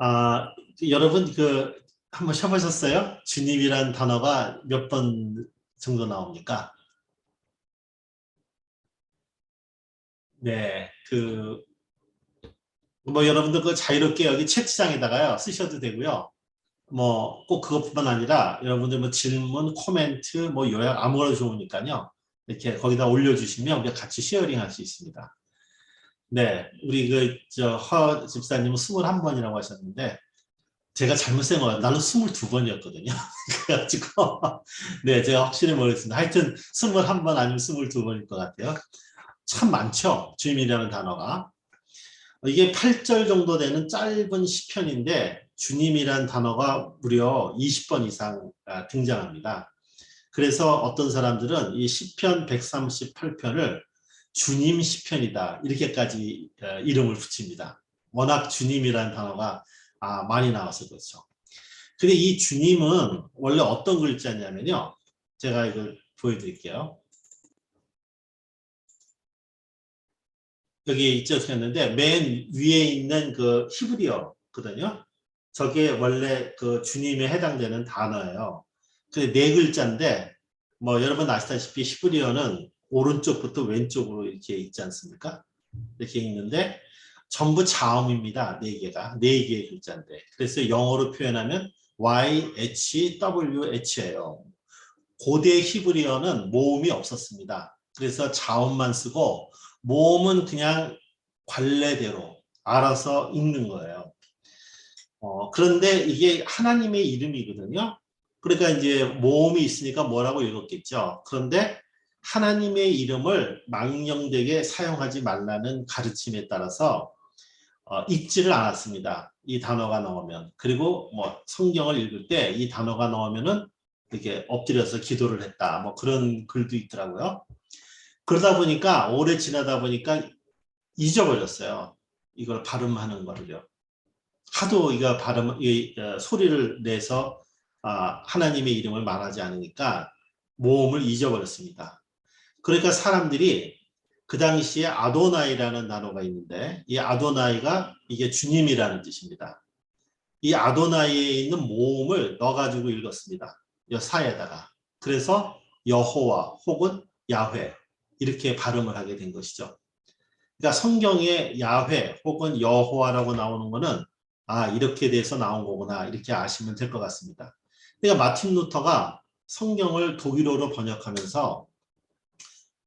아, 여러분 한번 쳐보셨어요? 주님이란 단어가 몇 번 정도 나옵니까? 네, 뭐 여러분들 자유롭게 여기 채팅창에다가요 쓰셔도 되고요. 뭐 꼭 그것뿐만 아니라 여러분들 뭐 질문, 코멘트, 뭐 요약 아무거나 좋으니까요. 이렇게 거기다 올려주시면 우리가 같이 쉐어링할 수 있습니다. 네, 우리 허 집사님은 21번이라고 하셨는데 제가 잘못 생각한 나는 22번이었거든요. 그래가지고 네, 제가 확실히 모르겠습니다. 하여튼 21번 아니면 22번일 것 같아요. 참 많죠. 주님이라는 단어가. 이게 8절 정도 되는 짧은 시편인데 주님이란 단어가 무려 20번 이상 등장합니다. 그래서 어떤 사람들은 이 시편 138편을 주님 시편이다 이렇게까지 이름을 붙입니다. 워낙 주님이란 단어가 많이 나와서 그렇죠. 근데 이 주님은 원래 어떤 글자냐면요. 제가 이걸 보여드릴게요. 여기 있죠, 했는데 맨 위에 있는 그 히브리어거든요. 저게 원래 그 주님에 해당되는 단어예요. 그 네 글자인데 뭐 여러분 아시다시피 히브리어는 오른쪽부터 왼쪽으로 이렇게 있지 않습니까? 이렇게 있는데 전부 자음입니다. 네 개가 네 개의 글자인데 그래서 영어로 표현하면 YHWH예요. 고대 히브리어는 모음이 없었습니다. 그래서 자음만 쓰고 모음은 그냥 관례대로 알아서 읽는 거예요. 그런데 이게 하나님의 이름이거든요. 그러니까 이제 모음이 있으니까 뭐라고 읽었겠죠. 그런데 하나님의 이름을 망령되게 사용하지 말라는 가르침에 따라서 읽지를 않았습니다. 이 단어가 나오면. 그리고 뭐 성경을 읽을 때 이 단어가 나오면은 이렇게 엎드려서 기도를 했다. 뭐 그런 글도 있더라고요. 그러다 보니까 오래 지나다 보니까 잊어버렸어요. 이걸 발음하는 거를요. 하도 이거 소리를 내서 하나님의 이름을 말하지 않으니까 모음을 잊어버렸습니다. 그러니까 사람들이 그 당시에 아도나이라는 단어가 있는데 이 아도나이가 이게 주님이라는 뜻입니다. 이 아도나이에 있는 모음을 넣어가지고 읽었습니다. 이 사에다가. 그래서 여호와 혹은 야훼 이렇게 발음을 하게 된 것이죠. 그러니까 성경에 야훼 혹은 여호와라고 나오는 거는 이렇게 돼서 나온 거구나 이렇게 아시면 될 것 같습니다. 그러니까 마틴 루터가 성경을 독일어로 번역하면서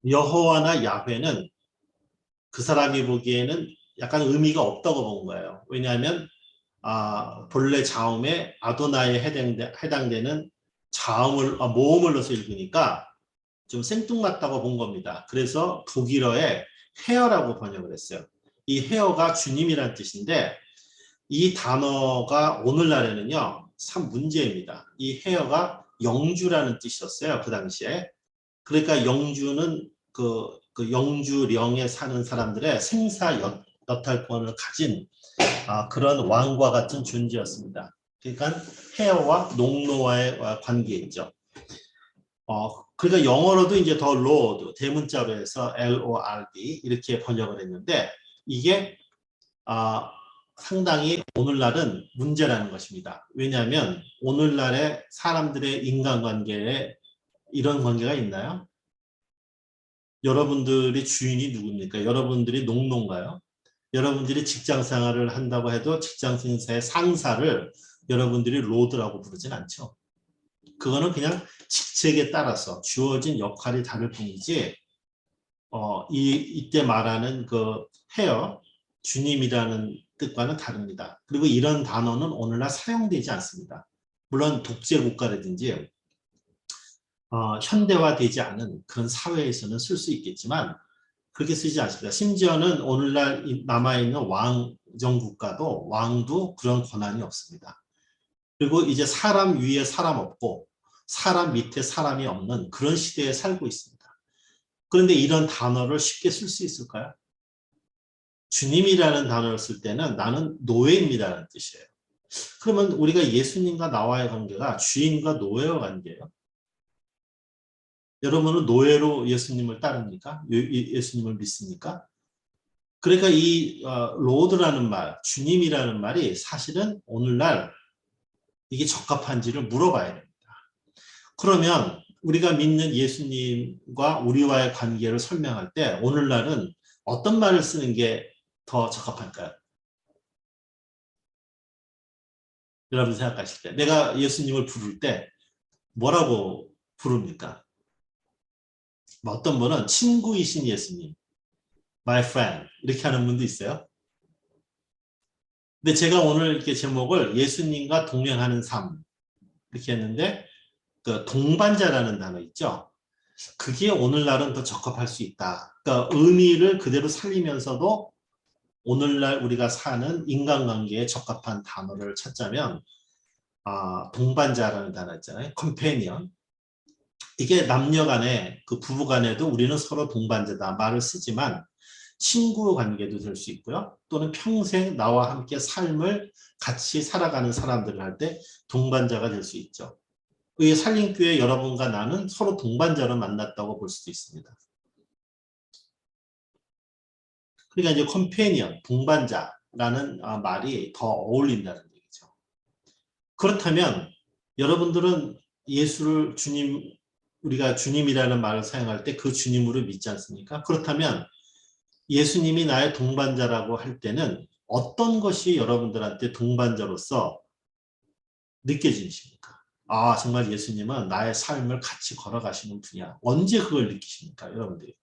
여호와나 야훼는 그 사람이 보기에는 약간 의미가 없다고 본 거예요. 왜냐하면 본래 자음에 아도나에 해당되는 모음을 넣어서 읽으니까 좀 생뚱맞다고 본 겁니다. 그래서 독일어에 헤어라고 번역을 했어요. 이 헤어가 주님이란 뜻인데 이 단어가 오늘날에는요 참 문제입니다. 이 헤어가 영주라는 뜻이었어요. 그 당시에. 그러니까 영주는 그 영주령에 사는 사람들의 생사 여탈권을 가진 그런 왕과 같은 존재였습니다. 그러니까 헤어와 농노와의 관계있죠. 그러니까 영어로도 이제 더 Lord 대문자로 해서 LORD 이렇게 번역을 했는데 이게 상당히 오늘날은 문제라는 것입니다. 왜냐하면 오늘날의 사람들의 인간관계에 이런 관계가 있나요? 여러분들이 주인이 누굽니까? 여러분들이 농노인가요? 여러분들이 직장 생활을 한다고 해도 직장 생사의 상사를 여러분들이 로드라고 부르진 않죠. 그거는 그냥 직책에 따라서 주어진 역할이 다를 뿐이지 이때 말하는 그 헤어 주님이라는 뜻과는 다릅니다. 그리고 이런 단어는 오늘날 사용되지 않습니다. 물론 독재 국가라든지 현대화되지 않은 그런 사회에서는 쓸 수 있겠지만 그렇게 쓰지 않습니다. 심지어는 오늘날 남아있는 왕정 국가도 왕도 그런 권한이 없습니다. 그리고 이제 사람 위에 사람 없고 사람 밑에 사람이 없는 그런 시대에 살고 있습니다. 그런데 이런 단어를 쉽게 쓸 수 있을까요? 주님이라는 단어를 쓸 때는 나는 노예입니다라는 뜻이에요. 그러면 우리가 예수님과 나와의 관계가 주인과 노예의 관계예요. 여러분은 노예로 예수님을 따릅니까? 예수님을 믿습니까? 그러니까 이 로드라는 말, 주님이라는 말이 사실은 오늘날 이게 적합한지를 물어봐야 됩니다. 그러면 우리가 믿는 예수님과 우리와의 관계를 설명할 때 오늘날은 어떤 말을 쓰는 게 더 적합할까요? 여러분 생각하실 때 내가 예수님을 부를 때 뭐라고 부릅니까? 뭐 어떤 분은 친구이신 예수님, my friend 이렇게 하는 분도 있어요. 근데 제가 오늘 이렇게 제목을 예수님과 동행하는 삶 이렇게 했는데 그 동반자라는 단어 있죠. 그게 오늘날은 더 적합할 수 있다. 그러니까 의미를 그대로 살리면서도 오늘날 우리가 사는 인간관계에 적합한 단어를 찾자면 동반자라는 단어 있잖아요. 컴패니언. 이게 남녀 간에 그 부부 간에도 우리는 서로 동반자다 말을 쓰지만 친구 관계도 될 수 있고요. 또는 평생 나와 함께 삶을 같이 살아가는 사람들을 할 때 동반자가 될 수 있죠. 이 살림교회 여러분과 나는 서로 동반자로 만났다고 볼 수도 있습니다. 그러니까 이제 컴패니언, 동반자라는 말이 더 어울린다는 얘기죠. 그렇다면 여러분들은 예수를 우리가 주님이라는 말을 사용할 때 그 주님으로 믿지 않습니까? 그렇다면 예수님이 나의 동반자라고 할 때는 어떤 것이 여러분들한테 동반자로서 느껴지십니까? 정말 예수님은 나의 삶을 같이 걸어가시는 분이야. 언제 그걸 느끼십니까? 여러분들이.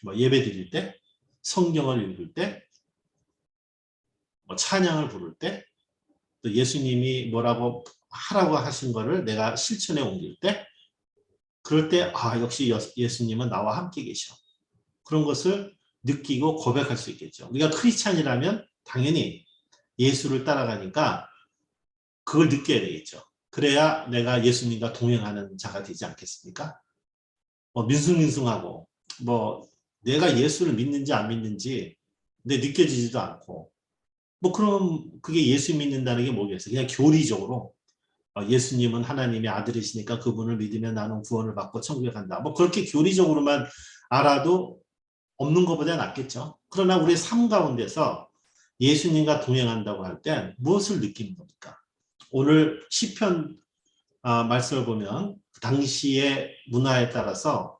뭐 예배 드릴 때, 성경을 읽을 때, 뭐 찬양을 부를 때, 또 예수님이 뭐라고 하라고 하신 거를 내가 실천에 옮길 때, 그럴 때 역시 예수님은 나와 함께 계셔. 그런 것을 느끼고 고백할 수 있겠죠. 우리가 크리스찬이라면 당연히 예수를 따라가니까 그걸 느껴야 되겠죠. 그래야 내가 예수님과 동행하는 자가 되지 않겠습니까? 민숭민숭하고 내가 예수를 믿는지 안 믿는지 느껴지지도 않고 그럼 그게 예수 믿는다는 게 뭐겠어요? 그냥 교리적으로 예수님은 하나님의 아들이시니까 그분을 믿으면 나는 구원을 받고 천국에 간다. 그렇게 교리적으로만 알아도 없는 것보다 낫겠죠. 그러나 우리의 삶 가운데서 예수님과 동행한다고 할 때 무엇을 느끼는 겁니까? 오늘 시편 말씀을 보면 당시의 문화에 따라서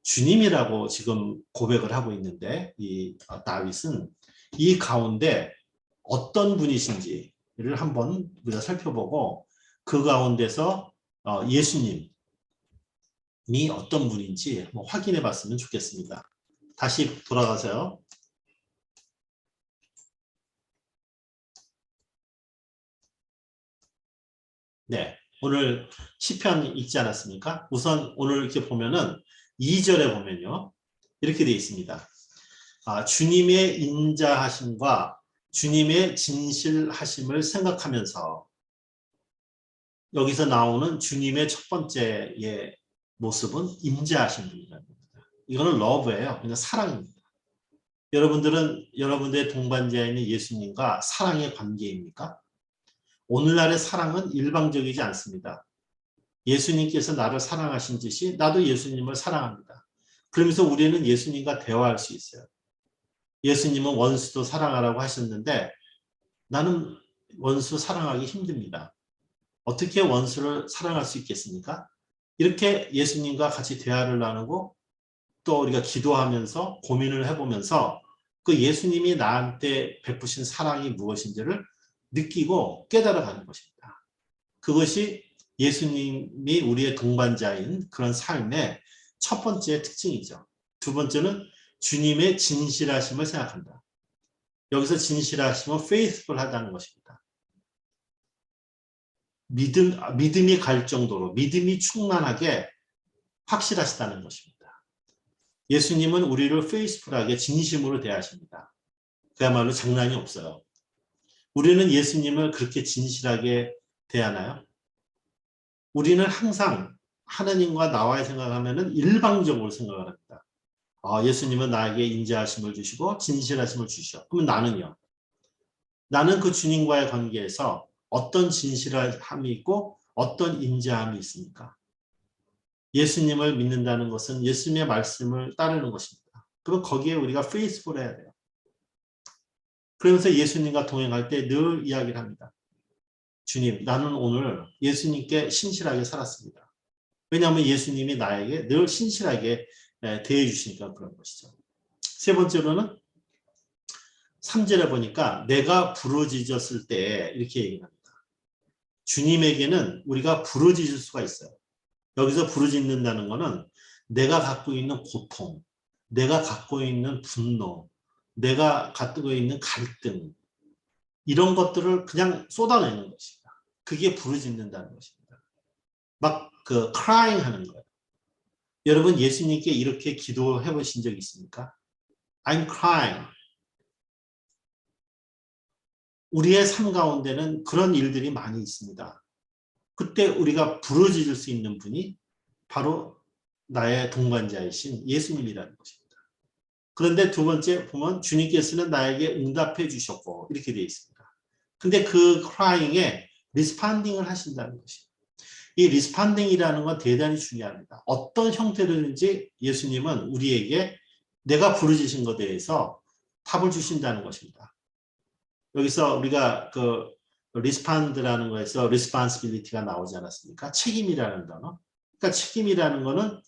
주님이라고 지금 고백을 하고 있는데 이 다윗은 이 가운데 어떤 분이신지를 한번 우리가 살펴보고 그 가운데서 예수님이 어떤 분인지 확인해 봤으면 좋겠습니다. 다시 돌아가세요. 네, 오늘 시편 읽지 않았습니까? 우선 오늘 이렇게 보면은 2절에 보면요. 이렇게 되어 있습니다. 주님의 인자하심과 주님의 진실하심을 생각하면서 여기서 나오는 주님의 첫 번째의 모습은 인자하신 분이라는 겁니다. 이거는 러브예요. 그냥 사랑입니다. 여러분들은 여러분들의 동반자인 예수님과 사랑의 관계입니까? 오늘날의 사랑은 일방적이지 않습니다. 예수님께서 나를 사랑하신 듯이 나도 예수님을 사랑합니다. 그러면서 우리는 예수님과 대화할 수 있어요. 예수님은 원수도 사랑하라고 하셨는데 나는 원수 사랑하기 힘듭니다. 어떻게 원수를 사랑할 수 있겠습니까? 이렇게 예수님과 같이 대화를 나누고 또 우리가 기도하면서 고민을 해보면서 그 예수님이 나한테 베푸신 사랑이 무엇인지를 느끼고 깨달아가는 것입니다. 그것이 예수님이 우리의 동반자인 그런 삶의 첫 번째 특징이죠. 두 번째는 주님의 진실하심을 생각한다. 여기서 진실하심은 faithful하다는 것입니다. 믿음이 갈 정도로 믿음이 충만하게 확실하시다는 것입니다. 예수님은 우리를 faithful하게 진심으로 대하십니다. 그야말로 장난이 없어요. 우리는 예수님을 그렇게 진실하게 대하나요? 우리는 항상 하나님과 나와의 생각하면은 일방적으로 생각을 합니다. 예수님은 나에게 인자하심을 주시고 진실하심을 주셔. 그러면 나는요? 나는 그 주님과의 관계에서 어떤 진실함이 있고 어떤 인자함이 있습니까? 예수님을 믿는다는 것은 예수님의 말씀을 따르는 것입니다. 그럼 거기에 우리가 페이스풀 해야 돼요. 그러면서 예수님과 동행할 때 늘 이야기를 합니다. 주님, 나는 오늘 예수님께 신실하게 살았습니다. 왜냐하면 예수님이 나에게 늘 신실하게 대해 주시니까 그런 것이죠. 세 번째로는 3절에 보니까 내가 부르짖었을 때 이렇게 얘기합니다. 주님에게는 우리가 부르짖을 수가 있어요. 여기서 부르짖는다는 것은 내가 갖고 있는 고통, 내가 갖고 있는 분노, 내가 갖고 있는 갈등, 이런 것들을 그냥 쏟아내는 것입니다. 그게 부르짖는다는 것입니다. 막 crying 하는 거예요. 여러분 예수님께 이렇게 기도해 보신 적 있습니까? I'm crying. 우리의 삶 가운데는 그런 일들이 많이 있습니다. 그때 우리가 부르짖을 수 있는 분이 바로 나의 동반자이신 예수님이라는 것입니다. 그런데 두 번째 보면 주님께서는 나에게 응답해 주셨고 이렇게 되어 있습니다. 근데 그 crying에 리스판딩을 하신다는 것입니다. 이 리스판딩이라는 건 대단히 중요합니다. 어떤 형태로든지 예수님은 우리에게 내가 부르짖은 것에 대해서 답을 주신다는 것입니다. 여기서 우리가 그 리스판드라는 거에서 responsibility가 나오지 않았습니까? 책임이라는 단어. 그러니까 책임이라는 거는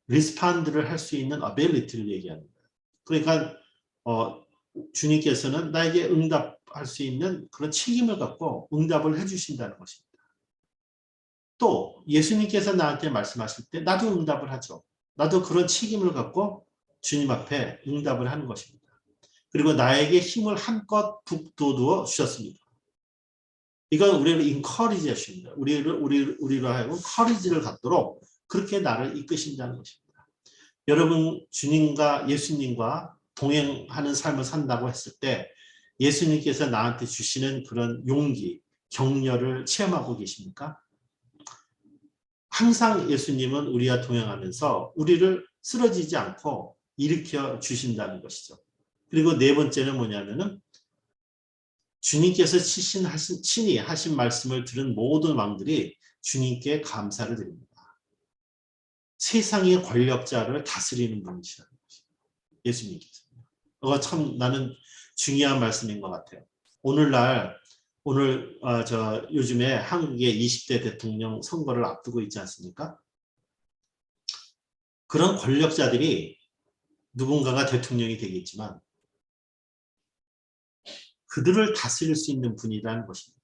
리스판드를 할 수 있는 ability를 얘기하는 거예요. 그러니까 주님께서는 나에게 응답할 수 있는 그런 책임을 갖고 응답을 해주신다는 것입니다. 또 예수님께서 나한테 말씀하실 때 나도 응답을 하죠. 나도 그런 책임을 갖고 주님 앞에 응답을 하는 것입니다. 그리고 나에게 힘을 한껏 북돋워 주셨습니다. 이건 우리를 encourage 하십니다. 우리로 하여금 courage를 갖도록 그렇게 나를 이끄신다는 것입니다. 여러분 주님과 예수님과 동행하는 삶을 산다고 했을 때 예수님께서 나한테 주시는 그런 용기, 격려를 체험하고 계십니까? 항상 예수님은 우리와 동행하면서 우리를 쓰러지지 않고 일으켜 주신다는 것이죠. 그리고 네 번째는 뭐냐면은 주님께서 친히 하신 말씀을 들은 모든 왕들이 주님께 감사를 드립니다. 세상의 권력자를 다스리는 분이시라는 것입니다. 예수님께서. 이거 참 나는 중요한 말씀인 것 같아요. 요즘에 한국의 20대 대통령 선거를 앞두고 있지 않습니까? 그런 권력자들이 누군가가 대통령이 되겠지만 그들을 다스릴 수 있는 분이라는 것입니다.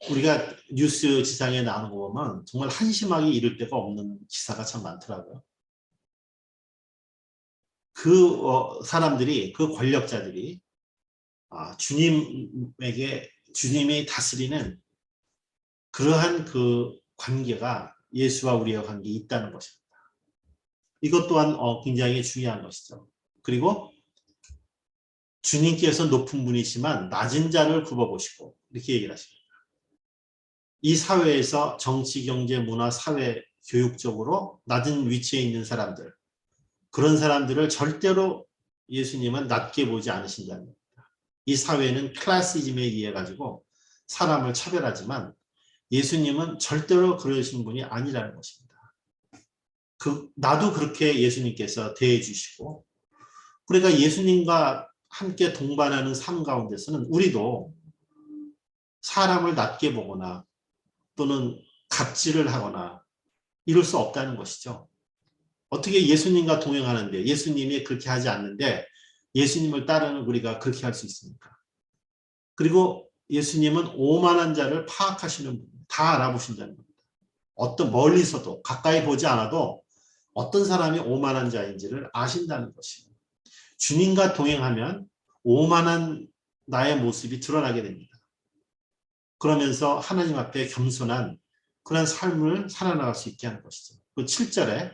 우리가 뉴스 지상에 나오는 거 보면 정말 한심하게 이를 데가 없는 기사가 참 많더라고요. 그 사람들이, 그 권력자들이 주님이 다스리는 그러한 그 관계가 예수와 우리의 관계에 있다는 것입니다. 이것 또한 굉장히 중요한 것이죠. 그리고 주님께서 높은 분이시만 낮은 자를 굽어보시고 이렇게 얘기를 하십니다. 이 사회에서 정치, 경제, 문화, 사회, 교육적으로 낮은 위치에 있는 사람들, 그런 사람들을 절대로 예수님은 낮게 보지 않으신다는 겁니다. 이 사회는 클래시즘에 의해 가지고 사람을 차별하지만 예수님은 절대로 그러신 분이 아니라는 것입니다. 나도 그렇게 예수님께서 대해 주시고, 그러니까 예수님과 함께 동반하는 삶 가운데서는 우리도 사람을 낮게 보거나 또는 갑질을 하거나 이럴 수 없다는 것이죠. 어떻게 예수님과 동행하는데 예수님이 그렇게 하지 않는데 예수님을 따르는 우리가 그렇게 할 수 있습니까? 그리고 예수님은 오만한 자를 파악하시는 분, 다 알아보신다는 겁니다. 멀리서도 가까이 보지 않아도 어떤 사람이 오만한 자인지를 아신다는 것이에요. 주님과 동행하면 오만한 나의 모습이 드러나게 됩니다. 그러면서 하나님 앞에 겸손한 그런 삶을 살아나갈 수 있게 하는 것이죠. 그 7절에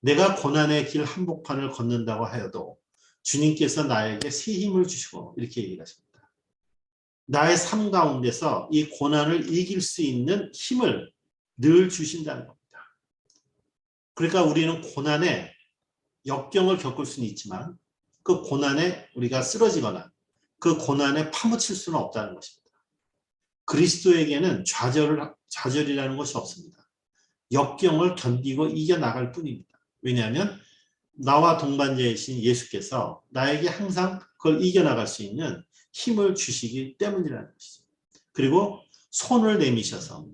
내가 고난의 길 한복판을 걷는다고 하여도 주님께서 나에게 새 힘을 주시고 이렇게 얘기하십니다. 나의 삶 가운데서 이 고난을 이길 수 있는 힘을 늘 주신다는 겁니다. 그러니까 우리는 고난에 역경을 겪을 수는 있지만 그 고난에 우리가 쓰러지거나 그 고난에 파묻힐 수는 없다는 것입니다. 그리스도에게는 좌절이라는 것이 없습니다. 역경을 견디고 이겨나갈 뿐입니다. 왜냐하면 나와 동반자이신 예수께서 나에게 항상 그걸 이겨나갈 수 있는 힘을 주시기 때문이라는 것이죠. 그리고 손을 내미셔서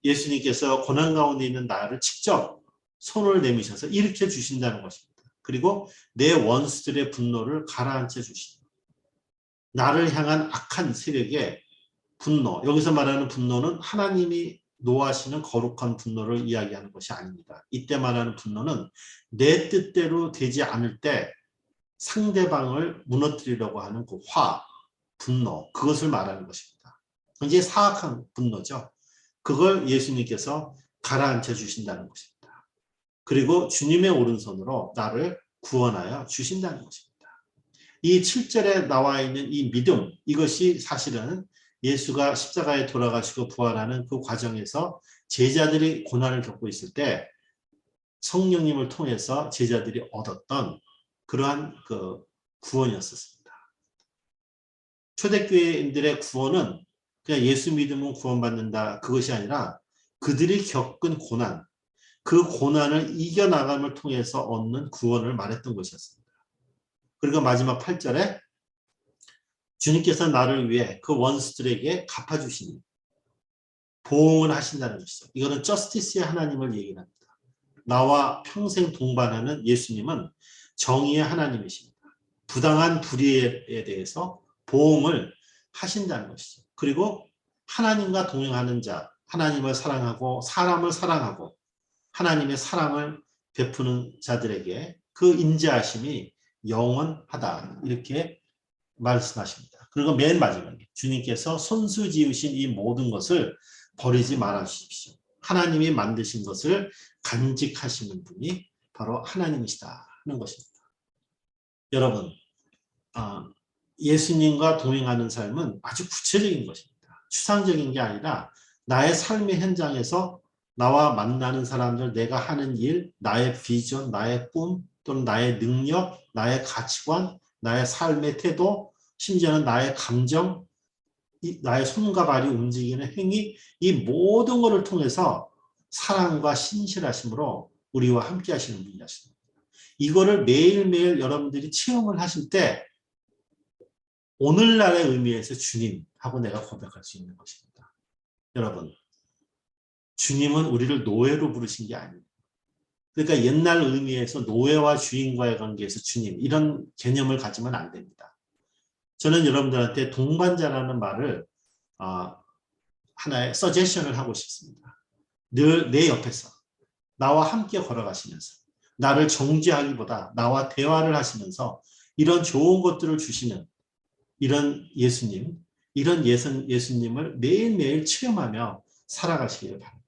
예수님께서 고난 가운데 있는 나를 직접 손을 내미셔서 일으켜 주신다는 것입니다. 그리고 내 원수들의 분노를 가라앉혀 주신다. 나를 향한 악한 세력의 분노, 여기서 말하는 분노는 하나님이 노하시는 거룩한 분노를 이야기하는 것이 아닙니다. 이때 말하는 분노는 내 뜻대로 되지 않을 때 상대방을 무너뜨리려고 하는 그 분노, 그것을 말하는 것입니다. 굉장히 사악한 분노죠. 그걸 예수님께서 가라앉혀 주신다는 것입니다. 그리고 주님의 오른손으로 나를 구원하여 주신다는 것입니다. 이 7절에 나와 있는 이 믿음, 이것이 사실은 예수가 십자가에 돌아가시고 부활하는 그 과정에서 제자들이 고난을 겪고 있을 때 성령님을 통해서 제자들이 얻었던 그러한 그 구원이었습니다. 초대교회인들의 구원은 그냥 예수 믿으면 구원받는다, 그것이 아니라 그들이 겪은 고난, 그 고난을 이겨나감을 통해서 얻는 구원을 말했던 것이었습니다. 그리고 마지막 8절에 주님께서 나를 위해 그 원수들에게 갚아주시니 보응을 하신다는 것이죠. 이거는 저스티스의 하나님을 얘기합니다. 나와 평생 동반하는 예수님은 정의의 하나님이십니다. 부당한 불의에 대해서 보응을 하신다는 것이죠. 그리고 하나님과 동행하는 자, 하나님을 사랑하고 사람을 사랑하고 하나님의 사랑을 베푸는 자들에게 그 인자하심이 영원하다, 이렇게 말씀하십니다. 그리고 맨 마지막에 주님께서 손수 지으신 이 모든 것을 버리지 말아 주십시오. 하나님이 만드신 것을 간직하시는 분이 바로 하나님이시다 하는 것입니다. 여러분, 예수님과 동행하는 삶은 아주 구체적인 것입니다. 추상적인 게 아니라 나의 삶의 현장에서 나와 만나는 사람들, 내가 하는 일, 나의 비전, 나의 꿈, 또는 나의 능력, 나의 가치관, 나의 삶의 태도, 심지어는 나의 감정, 나의 손과 발이 움직이는 행위, 이 모든 것을 통해서 사랑과 신실하심으로 우리와 함께 하시는 분이십니다. 이거를 매일매일 여러분들이 체험을 하실 때 오늘날의 의미에서 주님하고 내가 고백할 수 있는 것입니다. 여러분, 주님은 우리를 노예로 부르신 게 아닙니다. 그러니까 옛날 의미에서 노예와 주인과의 관계에서 주님, 이런 개념을 가지면 안 됩니다. 저는 여러분들한테 동반자라는 말을 하나의 서제션을 하고 싶습니다. 늘 내 옆에서 나와 함께 걸어가시면서 나를 정죄하기보다 나와 대화를 하시면서 이런 좋은 것들을 주시는 이런 예수님, 이런 예수님을 매일매일 체험하며 살아가시기를 바랍니다.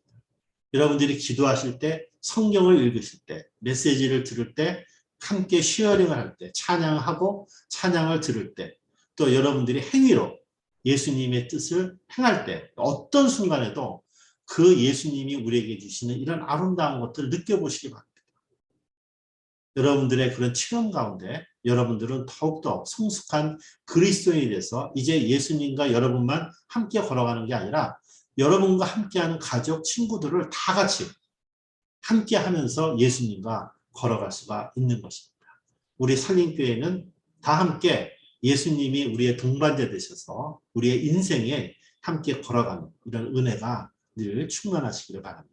여러분들이 기도하실 때, 성경을 읽으실 때, 메시지를 들을 때, 함께 쉐어링을 할 때, 찬양하고 찬양을 들을 때, 또 여러분들이 행위로 예수님의 뜻을 행할 때, 어떤 순간에도 그 예수님이 우리에게 주시는 이런 아름다운 것들을 느껴보시기 바랍니다. 여러분들의 그런 체험 가운데 여러분들은 더욱더 성숙한 그리스도인이 돼서 이제 예수님과 여러분만 함께 걸어가는 게 아니라 여러분과 함께하는 가족, 친구들을 다 같이 함께 하면서 예수님과 걸어갈 수가 있는 것입니다. 우리 산림교회는 다 함께 예수님이 우리의 동반자 되셔서 우리의 인생에 함께 걸어가는 이런 은혜가 늘 충만하시기를 바랍니다.